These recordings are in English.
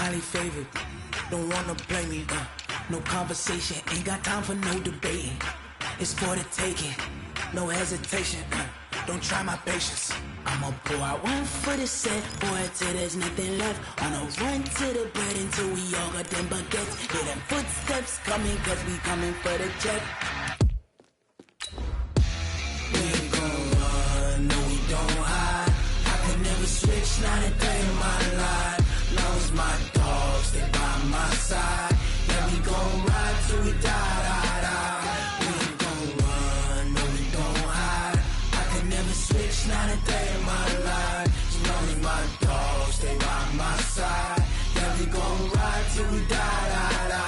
highly favored. Don't wanna play me, no conversation, ain't got time for no debating. It's for the taking, no hesitation, don't try my patience. I'ma pour out one for the set, pour it till there's nothing left. On a run to the bread until we all got them baguettes. Hear them footsteps coming, cause we coming for the check. We ain't gon' run, no we don't hide. I could never switch, not a day in my life. Now it's my dogs, they by my side. Yeah, we gon' ride till we die, die, die. We ain't gon' run, no we don't hide. I could never switch, not a day in my life. As long as my dogs, they by my side. Yeah, we gon' ride till we die, die, die.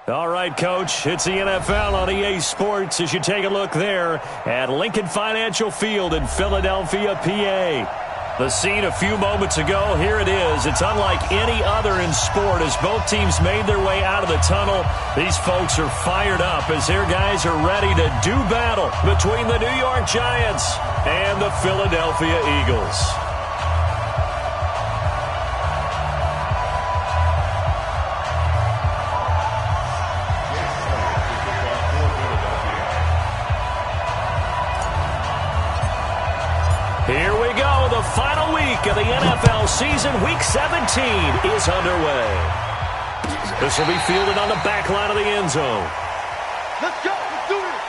All right, Coach, it's the NFL on EA Sports as you take a look there at Lincoln Financial Field in Philadelphia, PA. The scene a few moments ago, here it is. It's unlike any other in sport as both teams made their way out of the tunnel. These folks are fired up as their guys are ready to do battle between the New York Giants and the Philadelphia Eagles. Here we go. The final week of the NFL season, Week 17, is underway. This will be fielded on the back line of the end zone. Let's go. Let's do it.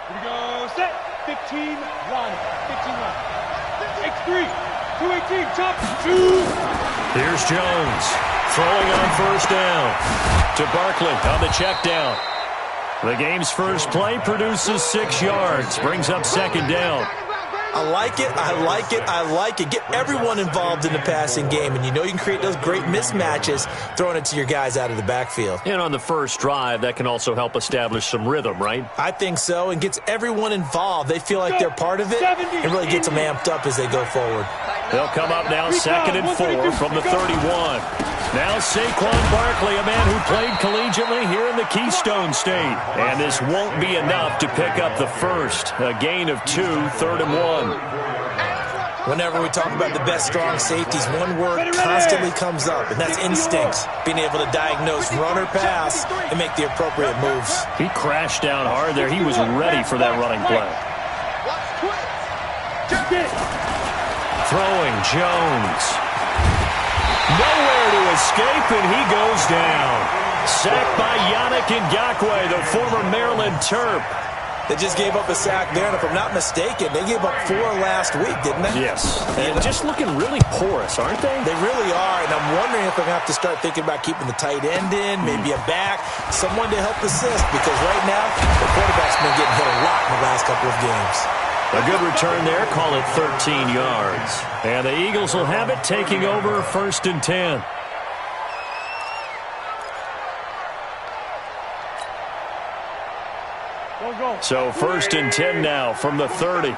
Here we go, set, 15, run, 15, run. X3, 218, jump, shoot. Here's Jones, throwing on first down to Barkley on the check down. The game's first play produces 6 yards, brings up second down. I like it, I like it, I like it. Get everyone involved in the passing game, and you know you can create those great mismatches throwing it to your guys out of the backfield. And on the first drive, that can also help establish some rhythm, right? I think so, and gets everyone involved. They feel like they're part of it, and really gets them amped up as they go forward. They'll come up now 2nd and 4 from the 31. Now Saquon Barkley, a man who played collegiately here in the Keystone State. And this won't be enough to pick up the first. A gain of 2, 3rd and 1. Whenever we talk about the best strong safeties, one word constantly comes up, and that's instincts. Being able to diagnose run or pass and make the appropriate moves. He crashed down hard there. He was ready for that running play. Throwing Jones. Nowhere to escape, and he goes down. Sacked by Yannick Ngakoue, the former Maryland Terp. They just gave up a sack there, and if I'm not mistaken, they gave up 4 last week, didn't they? Yes, and just looking really porous, aren't they? They really are, and I'm wondering if I'm going to have to start thinking about keeping the tight end in, maybe a back, someone to help assist, because right now, the quarterback's been getting hit a lot in the last couple of games. A good return there, call it 13 yards. And the Eagles will have it, taking over 1st and 10. So 1st and 10 now from the 30.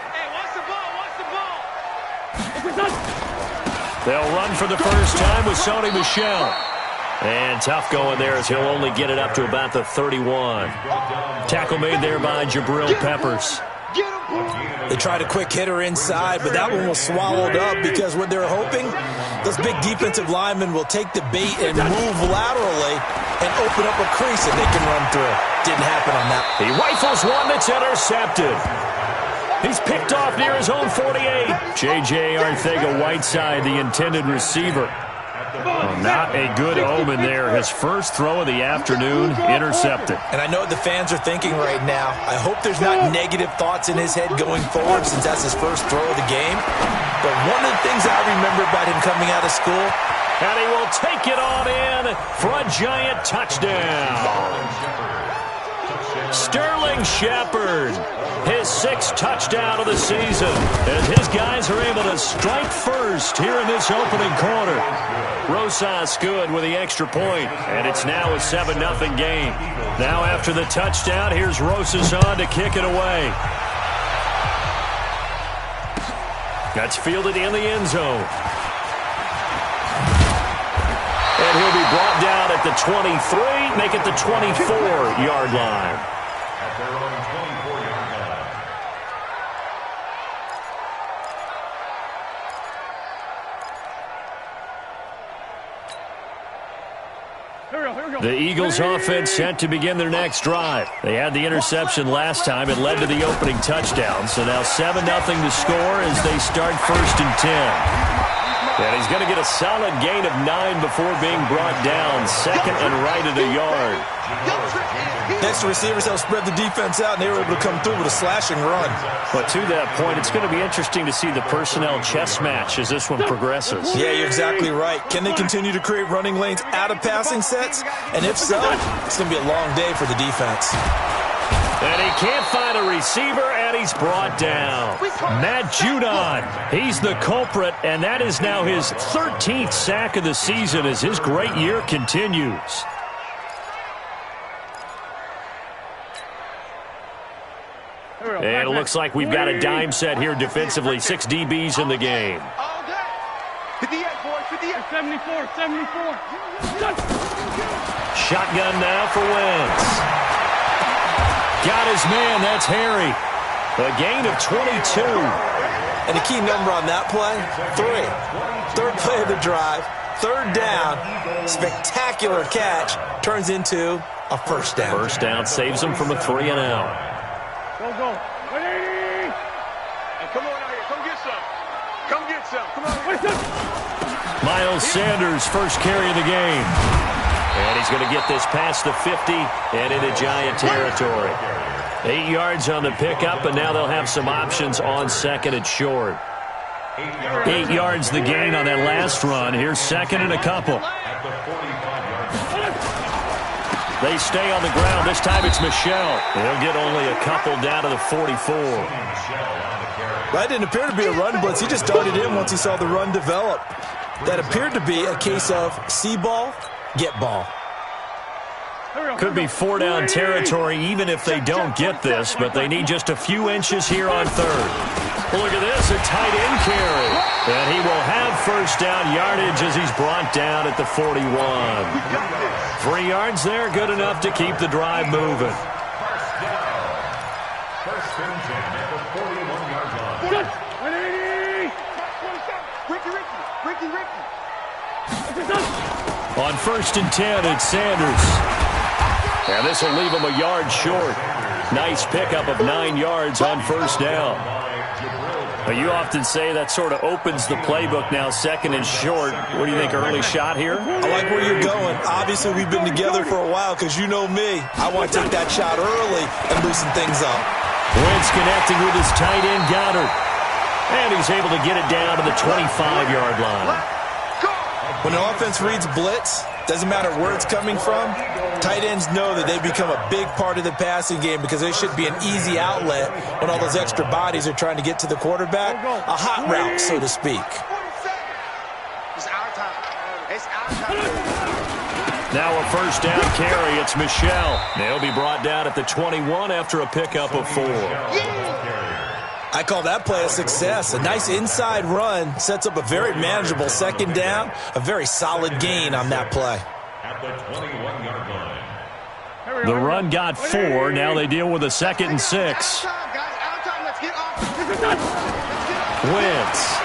They'll run for the first time with Sony Michel. And tough going there as he'll only get it up to about the 31. Tackle made there by Jabril Peppers. They tried a quick hitter inside, but that one was swallowed up because what they're hoping, those big defensive linemen will take the bait and move laterally and open up a crease that they can run through. Didn't happen on that. He rifles one that's intercepted. He's picked off near his own 48. J.J. Arcega-Whiteside, the intended receiver. Well, not a good omen there. His first throw of the afternoon intercepted. And I know what the fans are thinking right now. I hope there's not negative thoughts in his head going forward since that's his first throw of the game. But one of the things I remember about him coming out of school, and he will take it on in for a giant touchdown. Sterling Shepard, his 6th touchdown of the season, as his guys are able to strike first here in this opening quarter. Rosas good with the extra point, and it's now a 7-0 game. Now after the touchdown, here's Rosas on to kick it away. That's fielded in the end zone. And he'll be brought down at the 23, make it the 24-yard line. At their own 24-yard line. The Eagles offense set to begin their next drive. They had the interception last time. It led to the opening touchdown. So now 7-0 to score as they start 1st and 10. And he's going to get a solid gain of 9 before being brought down. 2nd and right at a yard. next receivers help spread the defense out, and they were able to come through with a slashing run. But to that point, it's going to be interesting to see the personnel chess match as this one progresses. Yeah, you're exactly right. Can they continue to create running lanes out of passing sets? And if so, it's going to be a long day for the defense. And he can't find a receiver, and he's brought down. Matt Judon, he's the culprit, and that is now his 13th sack of the season as his great year continues. And it looks like we've got a dime set here defensively. 6 DBs in the game. 58, boys, 58. 74, 74. Shotgun now for Wentz. Got his man, that's Harry. A gain of 22. And the key number on that play, 3. Third play of the drive, third down, spectacular catch, turns into a first down. First down saves him from a 3-and-out. Go, go. 180. Hey, come on out here. Come get some. Come get some. Come on. Miles Sanders, first carry of the game. And he's going to get this past the 50 and into Giant territory. 8 yards on the pickup, and now they'll have some options on second and short. 8 yards the gain on that last run. Here's second and a couple. They stay on the ground. This time it's Michelle. They'll get only a couple down to the 44. That didn't appear to be a run blitz. He just darted in once he saw the run develop. That appeared to be a case of see ball, get ball. Could be 4-down territory even if they don't get this, but they need just a few inches here on third. Well, look at this, a tight end carry. And he will have first down yardage as he's brought down at the 41. 3 yards there, good enough to keep the drive moving. First and 10 at the 41-yard line. 180. Ricky. On first and 10, it's Sanders. And this will leave him a yard short. Nice pickup of 9 yards on first down. But you often say that sort of opens the playbook now, second and short. What do you think, early shot here? I like where you're going. Obviously, we've been together for a while because you know me. I want to take that shot early and loosen things up. Wentz connecting with his tight end, Goddard. And he's able to get it down to the 25-yard line. When the offense reads blitz, doesn't matter where it's coming from, tight ends know that they become a big part of the passing game because they should be an easy outlet when all those extra bodies are trying to get to the quarterback. A hot route, so to speak. It's our time. It's our time. Now a first down carry. It's Michelle. They'll be brought down at the 21 after a pickup of 4. I call that play a success. A nice inside run sets up a very manageable second down. A very solid gain on that play. At the 21-yard line. The run got 4. Now they deal with a 2nd and 6. Wentz.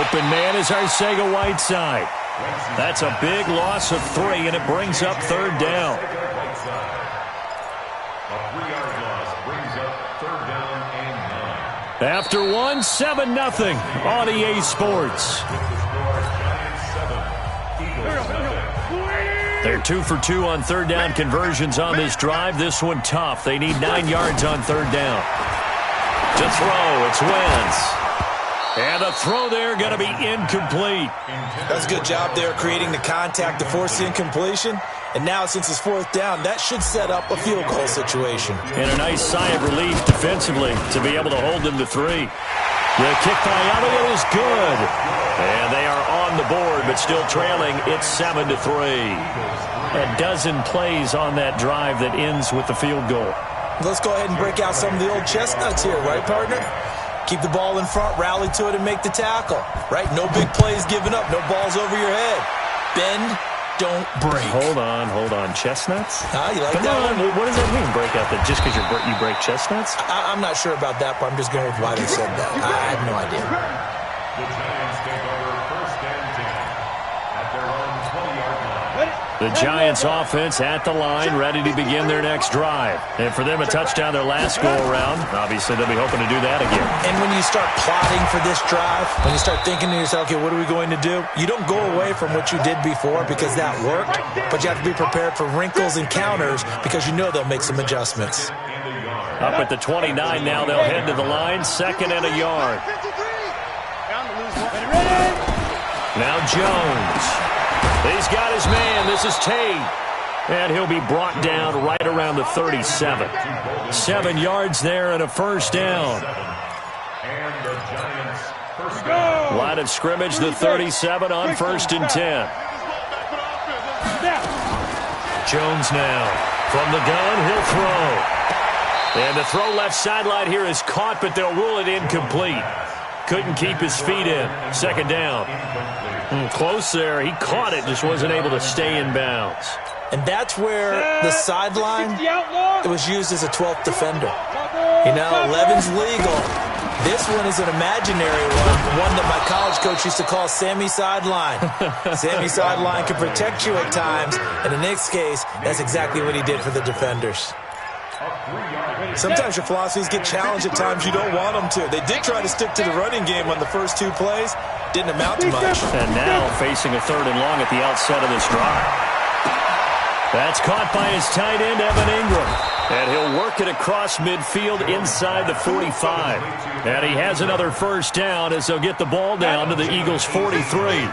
Open man is Arcega-Whiteside. That's a big loss of 3, and it brings up third down. After 1, 7-0 on EA Sports. They're 2 for 2 on third down conversions on this drive. This one tough. They need 9 yards on third down. To throw, it's Wentz. And the throw there going to be incomplete. That's a good job there creating the contact to force the incompletion. And now since it's fourth down, that should set up a field goal situation. And a nice sigh of relief defensively to be able to hold them to 3. The kick by Elliott is good. And they are on the board, but still trailing. It's 7-3. A dozen plays on that drive that ends with the field goal. Let's go ahead and break out some of the old chestnuts here, right, partner? Keep the ball in front, rally to it, and make the tackle, right? No big plays given up, no balls over your head. Bend, don't break. Hold on. Chestnuts? You like Come that on. one? What does that mean, break out? That just because you break chestnuts? I'm not sure about that, but I'm just going with why they said that. I have no idea. The Giants take over first and 10 at their own 20-yard line. The Giants offense at the line, ready to begin their next drive. And for them, a touchdown their last go-around. Obviously, they'll be hoping to do that again. And when you start plotting for this drive, when you start thinking to yourself, okay, what are we going to do? You don't go away from what you did before because that worked, but you have to be prepared for wrinkles and counters because you know they'll make some adjustments. Up at the 29 now, they'll head to the line, 2nd and a yard. Now Jones. He's got his man. This is Tate. And he'll be brought down right around the 37. 7 yards there and a first down. And the Giants first down. Line of scrimmage, the 37 on 1st and 10. Jones now. From the gun, he'll throw. And the throw left sideline here is caught, but they'll rule it incomplete. Couldn't keep his feet in. 2nd down. Close there. He caught it, just wasn't able to stay in bounds. And that's where the sideline, it was used as a 12th defender. You know, 11's legal. This one is an imaginary one that my college coach used to call Sammy Sideline. Sammy Sideline can protect you at times. And in this case, that's exactly what he did for the defenders. Sometimes your philosophies get challenged at times you don't want them to. They did try to stick to the running game on the first 2 plays. Didn't amount to much. And now facing a 3rd and long at the outset of this drive. That's caught by his tight end, Evan Ingram. And he'll work it across midfield inside the 45. And he has another first down as they'll get the ball down to the Eagles' 43.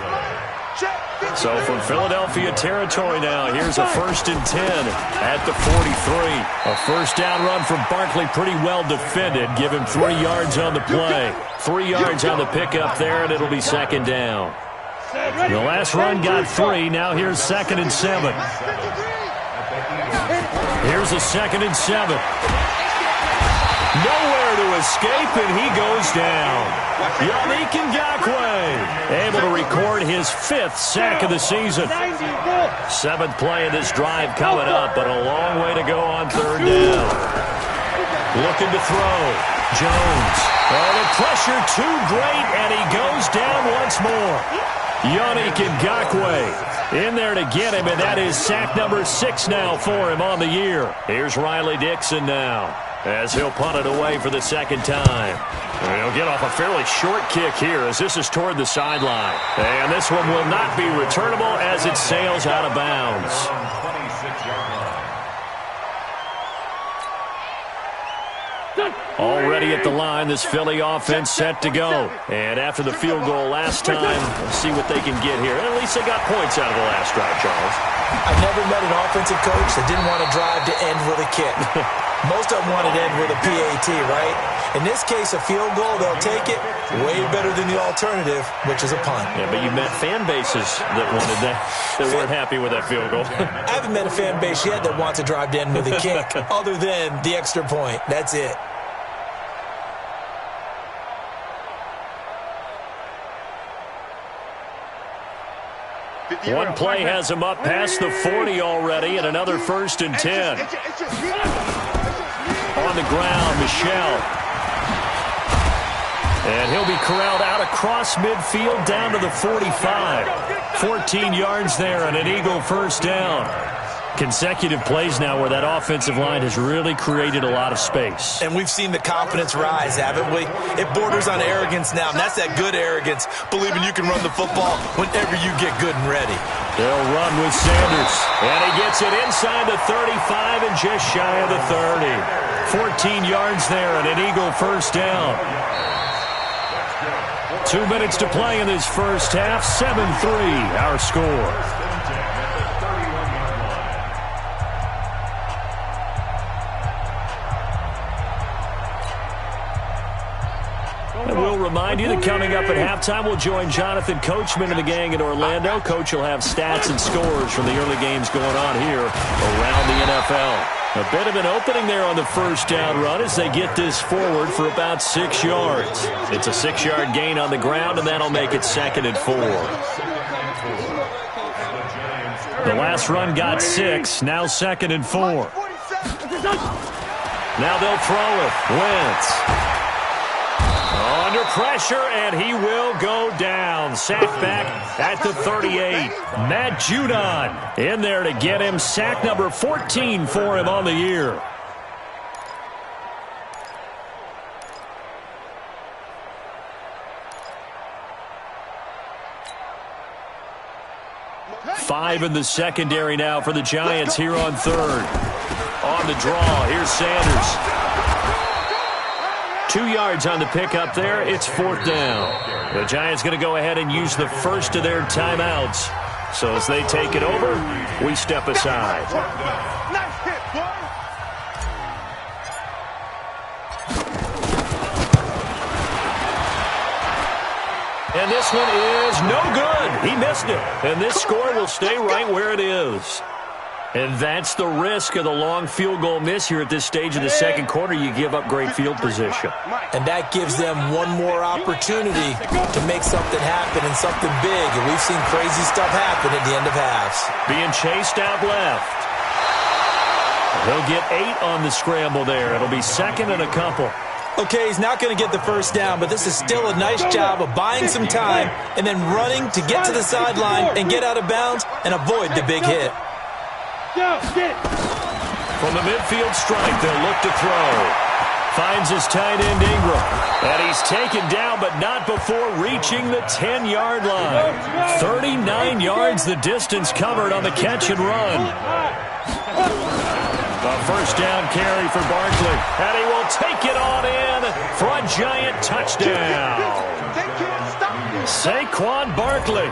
So from Philadelphia territory now, here's a 1st and 10 at the 43. A first down run from Barkley, pretty well defended. Give him 3 yards on the play. 3 yards on the pickup there, and it'll be 2nd down. The last run got 3. Now here's 2nd and 7. Here's a 2nd and 7. Nowhere to escape, and he goes down. Yannick Ngakoue able to record his 5th sack of the season. 7th play of this drive coming up, but a long way to go on 3rd down. Looking to throw. Jones. Oh, the pressure too great, and he goes down once more. Yannick Ngakoue in there to get him, and that is sack number 6 now for him on the year. Here's Riley Dixon now, as he'll punt it away for the 2nd time. And he'll get off a fairly short kick here as this is toward the sideline. And this one will not be returnable as it sails out of bounds. 26-yard line. Already at the line, this Philly offense set to go. And after the field goal last time, we'll see what they can get here. And at least they got points out of the last drive, Charles. I've never met an offensive coach that didn't want to drive to end with a kick. Most of them wanted to end with a PAT, right? In this case, a field goal, they'll take it. Way better than the alternative, which is a punt. Yeah, but you met fan bases that wanted that weren't happy with that field goal. I haven't met a fan base yet that wants to drive to end with a kick, other than the extra point. That's it. One play has him up past the 40 already, and another 1st and 10. On the ground, Michel. And he'll be corralled out across midfield down to the 45. 14 yards there and an Eagle first down. Consecutive plays now where that offensive line has really created a lot of space. And we've seen the confidence rise, haven't we? It borders on arrogance now, and that's that good arrogance, believing you can run the football whenever you get good and ready. They'll run with Sanders, and he gets it inside the 35 and just shy of the 30. 14 yards there and an Eagle first down. 2 minutes to play in this first half, 7-3 our score. And we'll remind you that coming up at halftime, we'll join Jonathan Coachman and the gang in Orlando. Coach will have stats and scores from the early games going on here around the NFL. A bit of an opening there on the first down run as they get this forward for about 6 yards. It's a 6-yard gain on the ground, and that'll make it 2nd and 4. The last run got 6, now 2nd and 4. Now they'll throw it. Wentz. Under pressure, and he will go down. Sacked back at the 38. Matt Judon in there to get him. Sack number 14 for him on the year. Five in the secondary now for the Giants here on third. On the draw, here's Sanders. 2 yards on the pickup there. It's 4th down. The Giants going to go ahead and use the first of their timeouts. So as they take it over, we step aside. Nice hit, boy. And this one is no good. He missed it. And this score will stay right where it is. And that's the risk of the long field goal miss here at this stage of the second quarter. You give up great field position. And that gives them one more opportunity to make something happen and something big. And we've seen crazy stuff happen at the end of halves. Being chased out left. He'll get 8 on the scramble there. It'll be 2nd and a couple. Okay, he's not going to get the first down, but this is still a nice job of buying some time and then running to get to the sideline and get out of bounds and avoid the big hit. From the midfield strike, they'll look to throw. Finds his tight end Ingram. And he's taken down, but not before reaching the 10-yard line. 39 yards the distance covered on the catch and run. A first down carry for Barkley. And he will take it on in for a Giant touchdown. Saquon Barkley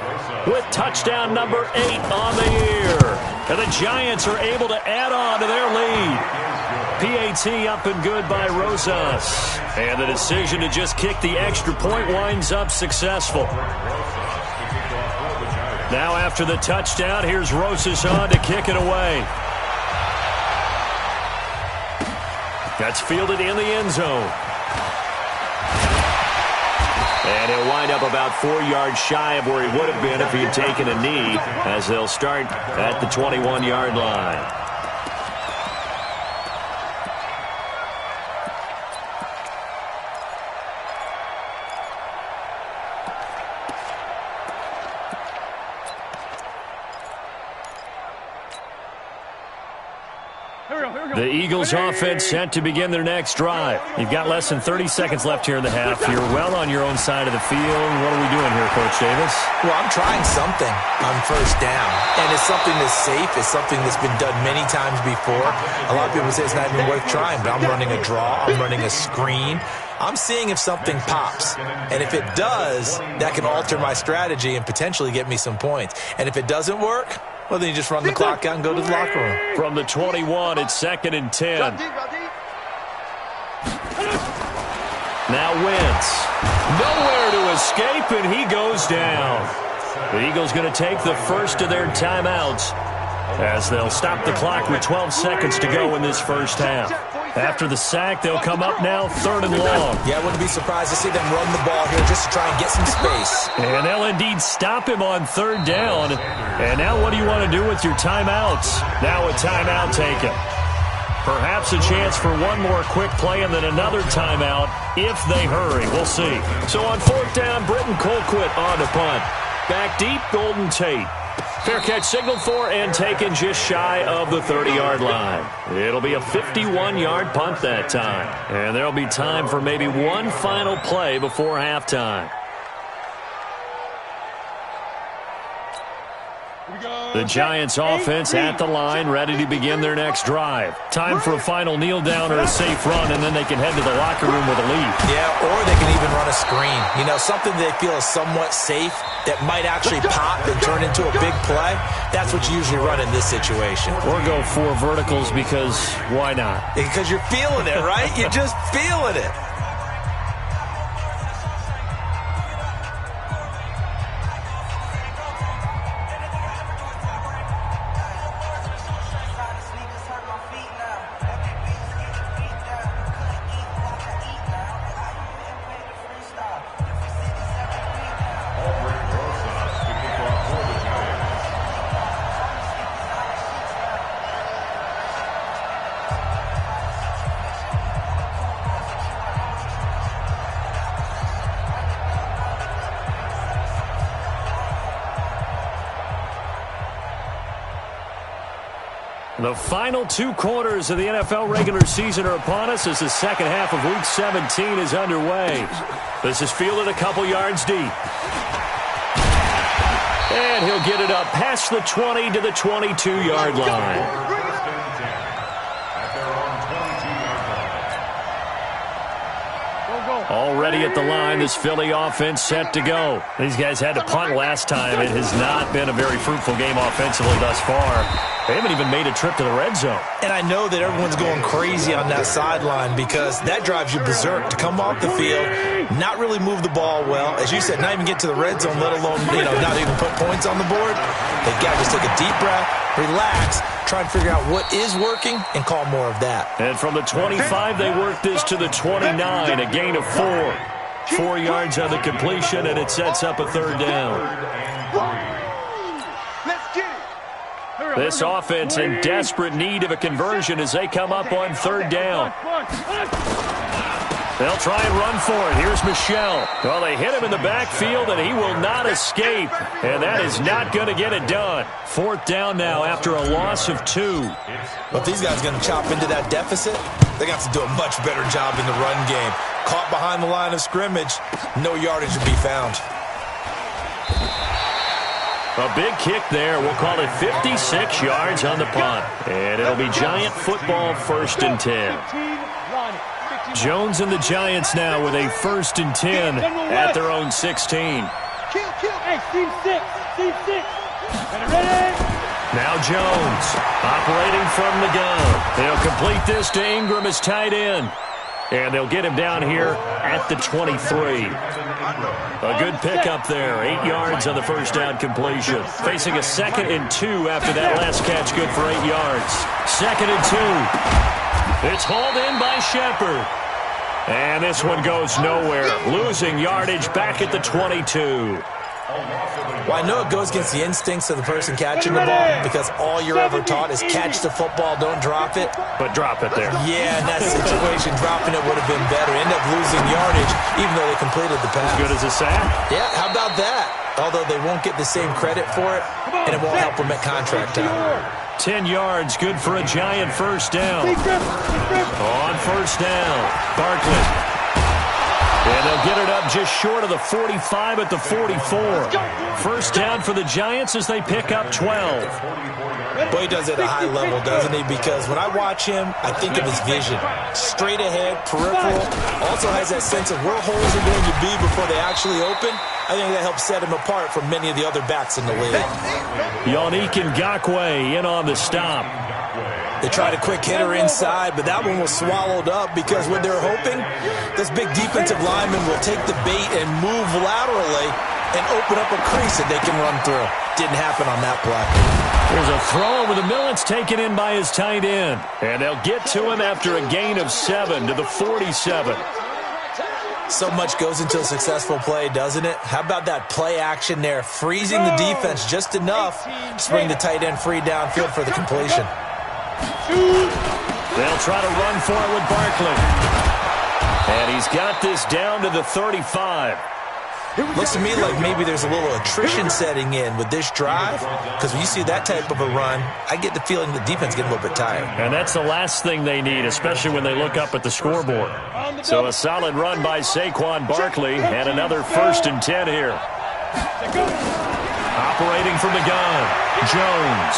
with touchdown number 8 on the year. And the Giants are able to add on to their lead. PAT up and good by Rosas. And the decision to just kick the extra point winds up successful. Now after the touchdown, here's Rosas on to kick it away. That's fielded in the end zone. And he'll wind up about 4 yards shy of where he would have been if he had taken a knee, as they'll start at the 21-yard line. The Eagles offense set to begin their next drive. You've got less than 30 seconds left here in the half. You're well on your own side of the field. What are we doing here, Coach Davis? Well, I'm trying something on first down. And it's something that's safe. It's something that's been done many times before. A lot of people say it's not even worth trying, but I'm running a draw. I'm running a screen. I'm seeing if something pops. And if it does, that can alter my strategy and potentially get me some points. And if it doesn't work, well, then you just run the clock out and go to the locker room. From the 21, it's 2nd and 10. Now Wentz. Nowhere to escape, and he goes down. The Eagles going to take the first of their timeouts as they'll stop the clock with 12 seconds to go in this first half. After the sack, they'll come up now 3rd and long. Yeah, I wouldn't be surprised to see them run the ball here just to try and get some space. And they'll indeed stop him on 3rd down. And now what do you want to do with your timeouts? Now a timeout taken. Perhaps a chance for one more quick play and then another timeout if they hurry. We'll see. So on 4th down, Britton Colquitt on the punt. Back deep, Golden Tate. Fair catch signaled for and taken just shy of the 30-yard line. It'll be a 51-yard punt that time. And there'll be time for maybe one final play before halftime. The Giants offense at the line, ready to begin their next drive. Time for a final kneel down or a safe run, and then they can head to the locker room with a lead. Yeah, or they can even run a screen. You know, something they feel is somewhat safe that might actually pop and turn into a big play. That's what you usually run in this situation. Or go 4 verticals because why not? Because you're feeling it, right? You're just feeling it. The final 2 quarters of the NFL regular season are upon us as the second half of Week 17 is underway. This is fielded a couple yards deep. And he'll get it up past the 20 to the 22-yard line. Already at the line, this Philly offense set to go. These guys had to punt last time. It has not been a very fruitful game offensively thus far. They haven't even made a trip to the red zone. And I know that everyone's going crazy on that sideline because that drives you berserk to come off the field, not really move the ball well. As you said, not even get to the red zone, let alone, not even put points on the board. They've got to just take a deep breath, relax, try and figure out what is working, and call more of that. And from the 25, they work this to the 29, a gain of 4. 4 yards on the completion, and it sets up a third down. This offense in desperate need of a conversion as they come up on third down. They'll try and run for it. Here's Michel. Well, they hit him in the backfield, and he will not escape. And that is not going to get it done. Fourth down now after a loss of 2. But these guys are going to chop into that deficit. They got to do a much better job in the run game. Caught behind the line of scrimmage, no yardage to be found. A big kick there. We'll call it 56 yards on the punt. And it'll be Giant football, 1st and 10. Jones and the Giants now with a 1st and 10 at their own 16. Hey, team 6. Now Jones operating from the gun. They'll complete this to Ingram as tight end. And they'll get him down here at the 23. A good pickup there. 8 yards on the first down completion. Facing a 2nd and 2 after that last catch. Good for 8 yards. 2nd and 2. It's hauled in by Shepard. And this one goes nowhere. Losing yardage back at the 22. Well, I know it goes against the instincts of the person catching the ball because all you're ever taught is catch the football, don't drop it. But drop it there. Yeah, in that situation, dropping it would have been better. End up losing yardage, even though they completed the pass. As good as a sack? Yeah, how about that? Although they won't get the same credit for it, and it won't help them at contract time. 10 yards, good for a Giant first down. On first down, Barkley. And they'll get it up just short of the 45 at the 44. First down for the Giants as they pick up 12. Boy, he does it at a high level, doesn't he? Because when I watch him, I think of his vision. Straight ahead, peripheral. Also has that sense of where holes are going to be before they actually open. I think that helps set him apart from many of the other backs in the league. Yannick Ngakoue in on the stop. They tried a quick hitter inside, but that one was swallowed up because what they're hoping, this big defensive lineman will take the bait and move laterally and open up a crease that they can run through. Didn't happen on that play. There's a throw over the middle. It's taken in by his tight end. And they'll get to him after a gain of 7 to the 47. So much goes into a successful play, doesn't it? How about that play action there? Freezing the defense just enough to bring the tight end free downfield for the completion. They'll try to run for it with Barkley. And he's got this down to the 35. Looks to me like maybe there's a little attrition setting in with this drive, because when you see that type of a run, I get the feeling the defense getting a little bit tired. And that's the last thing they need, especially when they look up at the scoreboard. So a solid run by Saquon Barkley, and another 1st and 10 here. Operating from the gun, Jones.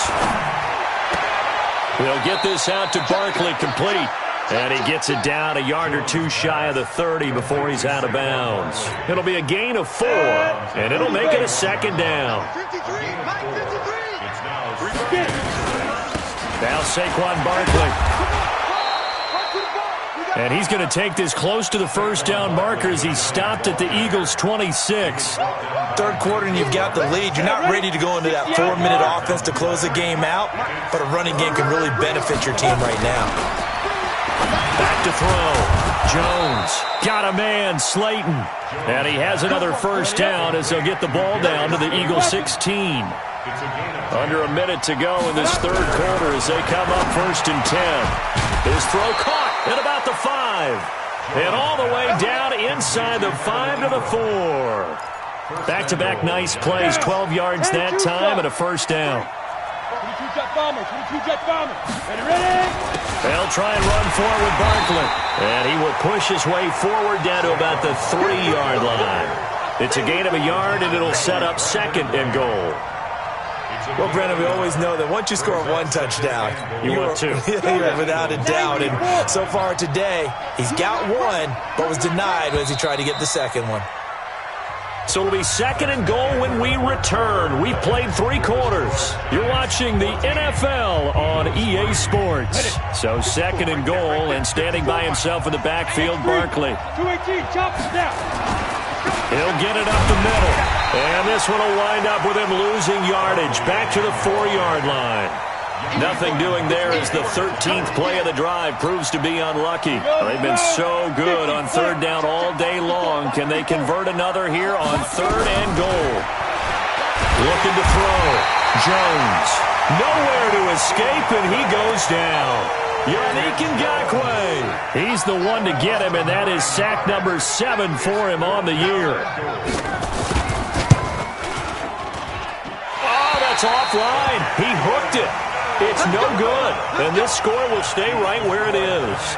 He'll get this out to Barkley, complete. And he gets it down a yard or two shy of the 30 before he's out of bounds. It'll be a gain of 4, and it'll make it a 2nd down. Now Saquon Barkley. And he's going to take this close to the 1st down marker as he stopped at the Eagles' 26. Third quarter and you've got the lead. You're not ready to go into that 4-minute offense to close the game out, but a running game can really benefit your team right now. Back to throw. Jones got a man, Slayton. And he has another 1st down as they'll get the ball down to the Eagles' 16. Under a minute to go in this 3rd quarter as they come up 1st and 10. His throw caught at about the 5. And all the way down inside the 5 to the 4. Back-to-back nice plays, 12 yards that time and a 1st down. 22-jet bomber, 22-jet bomber. Ready? They'll try and run forward with Barkley. And he will push his way forward down to about the 3-yard line. It's a gain of a yard, and it'll set up 2nd and goal. Well, Brennan, we always know that once you score 1 touchdown, you want 2. You're without a doubt. And so far today, he's got 1, but was denied as he tried to get the 2nd one. So it'll be 2nd and goal when we return. We've played 3 quarters. You're watching the NFL on EA Sports. So 2nd and goal, and standing by himself in the backfield, Barkley. 218, chop it down. He'll get it up the middle. And this one will wind up with him losing yardage. Back to the 4-yard line. Nothing doing there as the 13th play of the drive proves to be unlucky. They've been so good on 3rd down all day long. Can they convert another here on 3rd and goal? Looking to throw. Jones. Nowhere to escape, and he goes down. Yannick Ngakoue. He's the one to get him, and that is sack number 7 for him on the year. Oh, that's offline. He hooked it. It's no good, and this score will stay right where it is.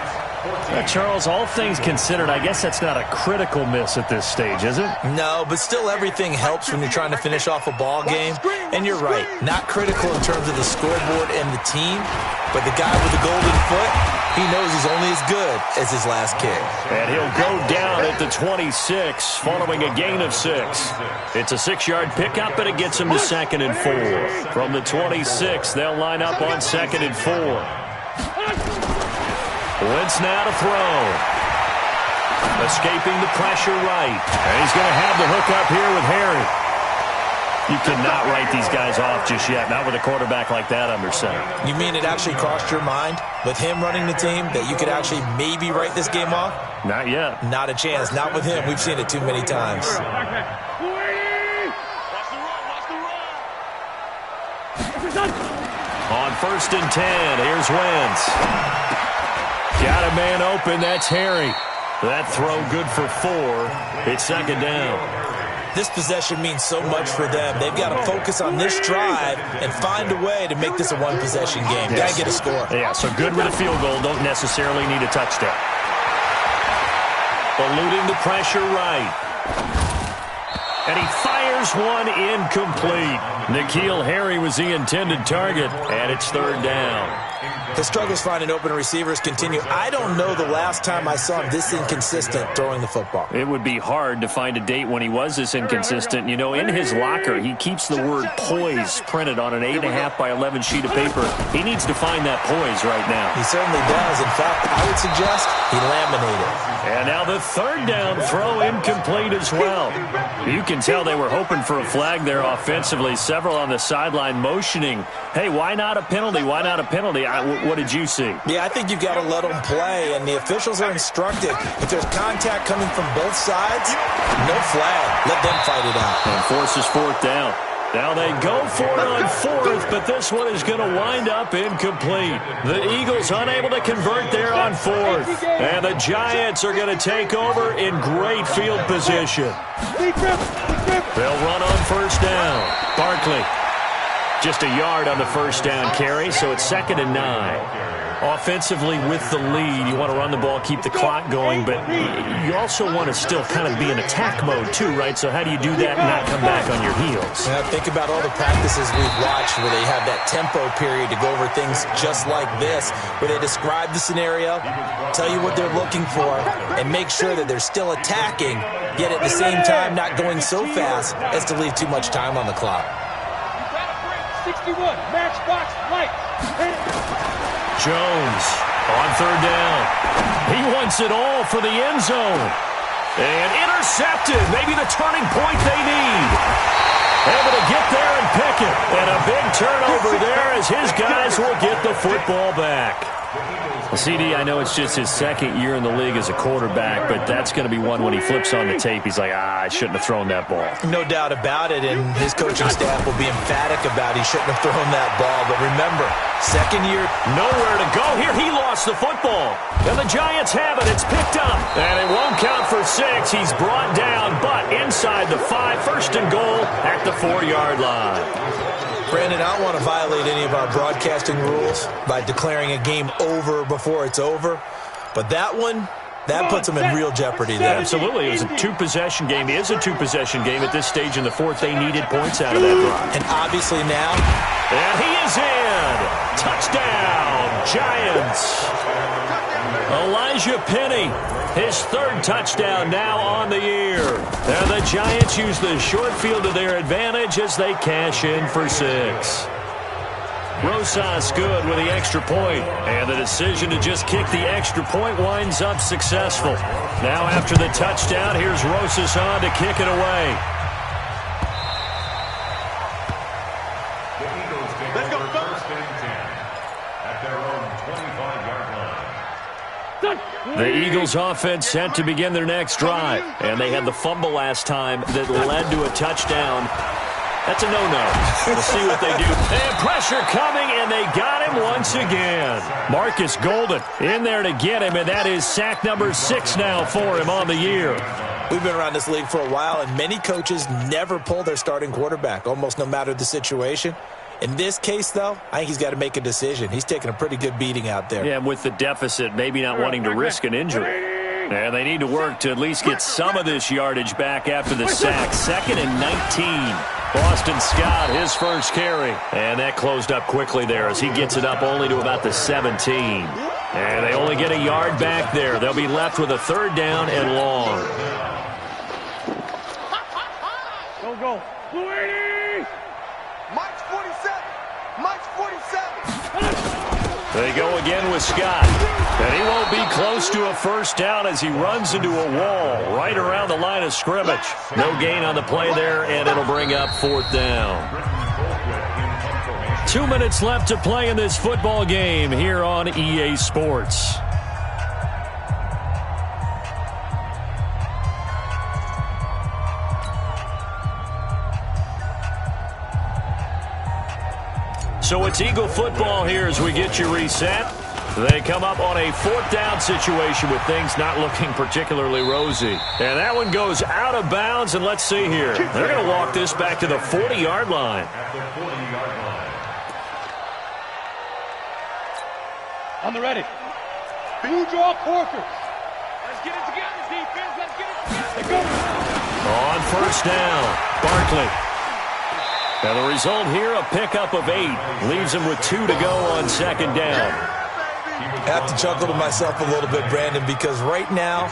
Charles, all things considered, I guess that's not a critical miss at this stage, is it? No, but still everything helps when you're trying to finish off a ball game. And you're right, not critical in terms of the scoreboard and the team, but the guy with the golden foot, he knows he's only as good as his last kick. And he'll go down at the 26 following a gain of 6. It's a 6-yard pickup, and it gets him to 2nd and 4. From the 26, they'll line up on 2nd and 4. Wentz now to throw. Escaping the pressure right. And he's going to have the hook up here with Harry. You cannot write these guys off just yet, not with a quarterback like that under center. You mean it actually crossed your mind with him running the team that you could actually maybe write this game off? Not yet. Not a chance. Not with him. We've seen it too many times. On 1st and 10, here's Wentz. Got a man open, that's Harry. That throw good for 4. It's 2nd down. This possession means so much for them. They've got to focus on this drive and find a way to make this a 1-possession game. Got to get a score. Yeah, so good with a field goal. Don't necessarily need a touchdown. Eluding the pressure right. And he fires one incomplete. N'Keal Harry was the intended target, and it's 3rd down. The struggles finding open receivers continue. I don't know the last time I saw him this inconsistent throwing the football. It would be hard to find a date when he was this inconsistent. You know, in his locker, he keeps the word poise printed on an 8.5 by 11 sheet of paper. He needs to find that poise right now. He certainly does. In fact, I would suggest he laminated. And now the 3rd down throw incomplete as well. You can tell they were hoping for a flag there offensively. Several on the sideline motioning, hey, why not a penalty? Why not a penalty? What did you see? Yeah, I think you've got to let them play, and the officials are instructed. If there's contact coming from both sides, no flag. Let them fight it out. And forces 4th down. Now they go for it on fourth, but this one is going to wind up incomplete. The Eagles unable to convert there on fourth. And the Giants are going to take over in great field position. They'll run on first down. Barkley. Just a yard on the first down carry, so it's 2nd and 9. Offensively with the lead, you want to run the ball, keep the clock going, but you also want to still kind of be in attack mode too, right? So how do you do that and not come back on your heels? Yeah, think about all the practices we've watched where they have that tempo period to go over things just like this, where they describe the scenario, tell you what they're looking for, and make sure that they're still attacking, yet at the same time not going so fast as to leave too much time on the clock. 61, matchbox light. Jones on third down. He wants it all for the end zone. And intercepted. Maybe the turning point they need. Able to get there and pick it. And a big turnover there as his guys will get the football back. Well, CD, I know it's just his 2nd year in the league as a quarterback, but that's going to be one when he flips on the tape. He's like, I shouldn't have thrown that ball. No doubt about it, and his coaching staff will be emphatic about he shouldn't have thrown that ball. But remember, 2nd year, nowhere to go. Here he lost the football. And the Giants have it. It's picked up. And it won't count for 6. He's brought down, but inside the 5. 1st and goal at the 4-yard line. Brandon, I don't want to violate any of our broadcasting rules by declaring a game over before it's over. But that one, that puts them in real jeopardy there. Absolutely. It was a 2-possession game. It is a 2-possession game at this stage in the 4th. They needed points out of that drive. And obviously now. And he is in. Touchdown, Giants. Elijah Penny, his 3rd touchdown now on the year. And the Giants use the short field to their advantage as they cash in for 6. Rosas good with the extra point. And the decision to just kick the extra point winds up successful. Now after the touchdown, here's Rosas on to kick it away. Let's go, first and 10 at their own 25-yard line. The Eagles offense set to begin their next drive. And they had the fumble last time that led to a touchdown. That's a no-no. We'll see what they do. And pressure coming, and they got him once again. Marcus Golden in there to get him, and that is sack number 6 now for him on the year. We've been around this league for a while, and many coaches never pull their starting quarterback, almost no matter the situation. In this case, though, I think he's got to make a decision. He's taking a pretty good beating out there. Yeah, with the deficit, maybe not wanting to risk an injury. And they need to work to at least get some of this yardage back after the sack. 2nd and 19. Boston Scott, his first carry. And that closed up quickly there as he gets it up only to about the 17. And they only get a yard back there. They'll be left with a 3rd down and long. Go. Blue 80! Mike's 47! Mike's 47! They go again with Scott. And he won't be close to a first down as he runs into a wall right around the line of scrimmage. No gain on the play there, and it'll bring up 4th down. 2 minutes left to play in this football game here on EA Sports. So it's Eagle football here as we get you reset. They come up on a 4th down situation with things not looking particularly rosy. And that one goes out of bounds, and let's see here. They're going to walk this back to the 40-yard line. On the ready. Blue draw Corkers. Let's get it together, defense. Let's get it together. Go. On first down, Barkley. And the result here, a pickup of 8. Leaves him with 2 to go on 2nd down. I have to chuckle to myself a little bit, Brandon, because right now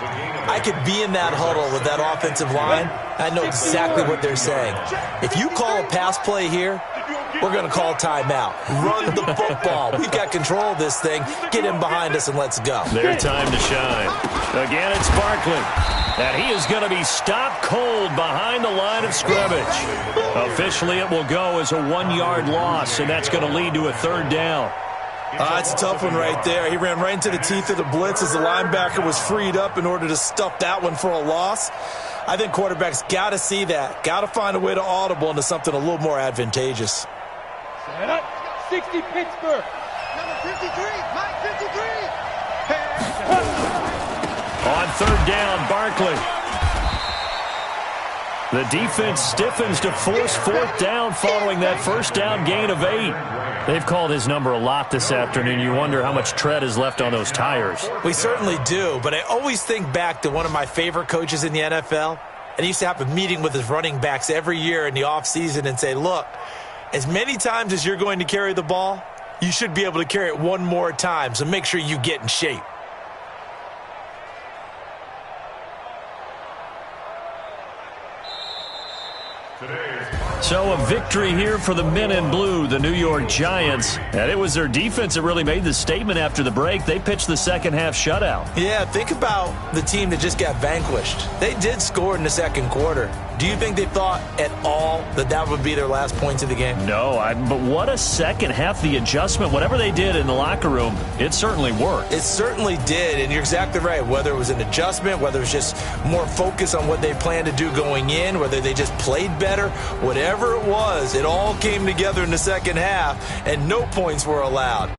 I could be in that huddle with that offensive line. I know exactly what they're saying. If you call a pass play here, we're going to call timeout. Run the football. We've got control of this thing. Get in behind us and let's go. Their time to shine. Again, it's Barkley. And he is going to be stopped cold behind the line of scrimmage. Officially, it will go as a 1-yard loss, and that's going to lead to a 3rd down. It's a tough one right there. He ran right into the teeth of the blitz as the linebacker was freed up in order to stuff that one for a loss. I think quarterbacks got to see that, got to find a way to audible into something a little more advantageous. Set up. 60 Pittsburgh. Number 53, Mike 53. On third down, Barkley. The defense stiffens to force fourth down following that first down gain of 8. They've called his number a lot this afternoon. You wonder how much tread is left on those tires. We certainly do, but I always think back to one of my favorite coaches in the NFL, and he used to have a meeting with his running backs every year in the offseason and say, look, as many times as you're going to carry the ball, you should be able to carry it one more time, so make sure you get in shape. So a victory here for the men in blue, the New York Giants. And it was their defense that really made the statement after the break. They pitched the second half shutout. Yeah, think about the team that just got vanquished. They did score in the second quarter. Do you think they thought at all that that would be their last points of the game? No, but what a second half. The adjustment, whatever they did in the locker room, it certainly worked. It certainly did, and you're exactly right. Whether it was an adjustment, whether it was just more focus on what they planned to do going in, whether they just played better, whatever it was, it all came together in the second half, and no points were allowed.